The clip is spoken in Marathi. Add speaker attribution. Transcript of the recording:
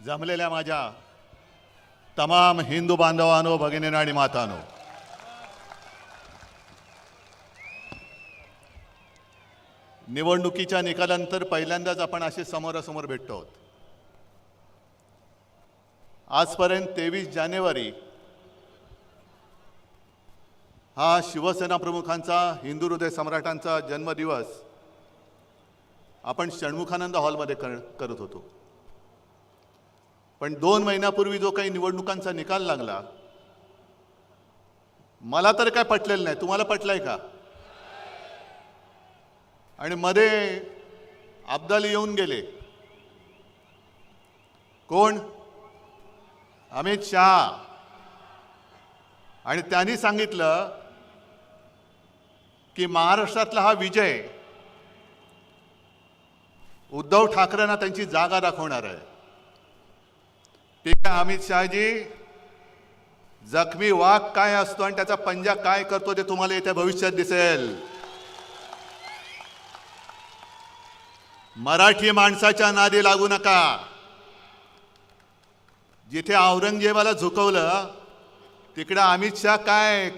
Speaker 1: जमलेल्या माझ्या तमाम हिंदू बांधवांनो, भगिनींनो आणि मातांनो, निवडणुकीच्या निकालानंतर पहिल्यांदाच आपण असे समोरासमोर भेटतो आहोत. आजपर्यंत 23 जानेवारी हा शिवसेना प्रमुखांचा, हिंदू हृदय सम्राटांचा जन्मदिवस आपण षण्मुखानंद हॉलमध्ये करत होतो. पण 2 महिन्यापूर्वी जो काही निवडणुकांचा निकाल लागला, मला तर काय पटलेलं नाही. तुम्हाला पटलाय का? आणि मध्ये अब्दाली येऊन गेले. कोण? अमित शहा. आणि त्यांनी सांगितलं की महाराष्ट्रातला हा विजय उद्धव ठाकरेंना त्यांची जागा दाखवणार आहे. ठीक आहे अमित शहाजी, जखमी वाघ काय असतो आणि त्याचा पंजा काय करतो ते तुम्हाला येत्या भविष्यात दिसेल. मराठी माणसाच्या नादी लागू नका. जिथे औरंगजेबाला झुकवलं तिकडे अमित शहा काय